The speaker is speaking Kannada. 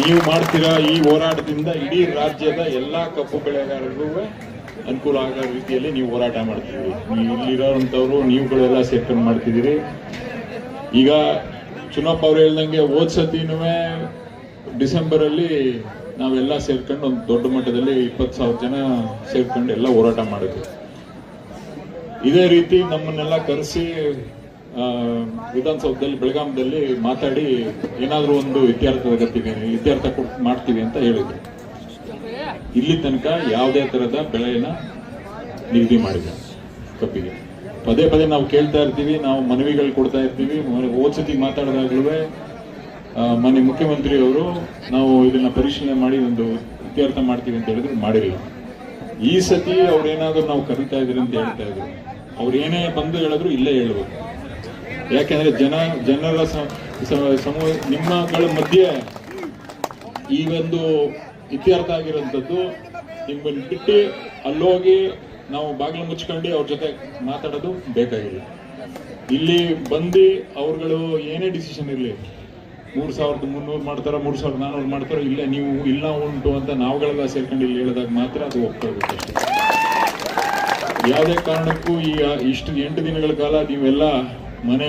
ನೀವು ಮಾಡ್ತೀರಾ ಈ ಹೋರಾಟದಿಂದ ಇಡೀ ರಾಜ್ಯದ ಎಲ್ಲಾ ಕಬ್ಬು ಬೆಳೆಗಾರರಿಗೂ ಅನುಕೂಲ ಆಗೋ ರೀತಿಯಲ್ಲಿ ನೀವು ಹೋರಾಟ ಮಾಡ್ತಿದ್ದೀರಿ. ಇಲ್ಲಿರೋಂಥವ್ರು ನೀವುಗಳೆಲ್ಲ ಸೇರ್ಕೊಂಡು ಮಾಡ್ತಿದ್ದೀರಿ. ಈಗ ಚುನಾವ್ ಅವ್ರು ಹೇಳ್ದಂಗೆ ಹೋದ್ ಸತಿನೂ ಡಿಸೆಂಬರ್ ಅಲ್ಲಿ ನಾವೆಲ್ಲ ಸೇರ್ಕೊಂಡು ಒಂದು ದೊಡ್ಡ ಮಟ್ಟದಲ್ಲಿ 20,000 ಜನ ಸೇರ್ಕೊಂಡು ಎಲ್ಲ ಹೋರಾಟ ಮಾಡಿದ್ವಿ. ಇದೇ ರೀತಿ ನಮ್ಮನ್ನೆಲ್ಲ ಕರೆಸಿ ವಿಧಾನಸೌಧದಲ್ಲಿ ಬೆಳಗಾಂದಲ್ಲಿ ಮಾತಾಡಿ ಏನಾದರೂ ಒಂದು ಇತ್ಯರ್ಥ ಮಾಡ್ತೀವಿ ಅಂತ ಹೇಳಿದ್ರು. ಇಲ್ಲಿ ತನಕ ಯಾವುದೇ ತರದ ಬೆಳೆಯನ್ನ ನಿಗದಿ ಮಾಡಿದೆ ಕಬ್ಬಿಗೆ. ಪದೇ ಪದೇ ನಾವು ಕೇಳ್ತಾ ಇರ್ತೀವಿ, ನಾವು ಮನವಿಗಳು ಕೊಡ್ತಾ ಇರ್ತೀವಿ. ಹೋದ್ ಸತಿ ಮಾತಾಡಿದಾಗ್ಲೂ ಮಾನ್ಯ ಮುಖ್ಯಮಂತ್ರಿ ಅವರು ನಾವು ಇದನ್ನ ಪರಿಶೀಲನೆ ಮಾಡಿ ಒಂದು ಇತ್ಯರ್ಥ ಮಾಡ್ತೀವಿ ಅಂತ ಹೇಳಿದ್ರು, ಮಾಡಿಲ್ಲ. ಈ ಸತಿ ಅವ್ರೇನಾದ್ರೂ ನಾವು ಕರೀತಾ ಇದ್ರಿ ಅಂತ ಹೇಳ್ತಾ ಇದ್ರು. ಅವ್ರು ಏನೇ ಬಂದು ಹೇಳಿದ್ರು ಇಲ್ಲೇ ಹೇಳ್ಬೇಕು. ಯಾಕೆಂದ್ರೆ ಜನರ ನಿಮ್ಮಗಳ ಮಧ್ಯೆ ಈ ಒಂದು ಇತ್ಯರ್ಥ ಆಗಿರೋಂಥದ್ದು ನಿಮ್ಮನ್ನು ಬಿಟ್ಟು ಅಲ್ಲೋಗಿ ನಾವು ಬಾಗಿಲು ಮುಚ್ಕೊಂಡು ಅವ್ರ ಜೊತೆ ಮಾತಾಡೋದು ಬೇಕಾಗಿಲ್ಲ. ಇಲ್ಲಿ ಬಂದು ಅವ್ರುಗಳು ಏನೇ ಡಿಸಿಷನ್ ಇರಲಿ, 3,300 ಮಾಡ್ತಾರೋ 3,400 ಮಾಡ್ತಾರೋ, ಇಲ್ಲ ನೀವು ಇಲ್ಲ ಉಂಟು ಅಂತ ನಾವುಗಳೆಲ್ಲ ಸೇರ್ಕೊಂಡು ಇಲ್ಲಿ ಹೇಳಿದಾಗ ಮಾತ್ರ ಅದು ಒಪ್ಕೋಬೇಕು ಅಷ್ಟೇ. ಯಾವುದೇ ಕಾರಣಕ್ಕೂ ಈ ಇಷ್ಟು 8 ದಿನಗಳ ಕಾಲ ನೀವೆಲ್ಲ ಮನೆ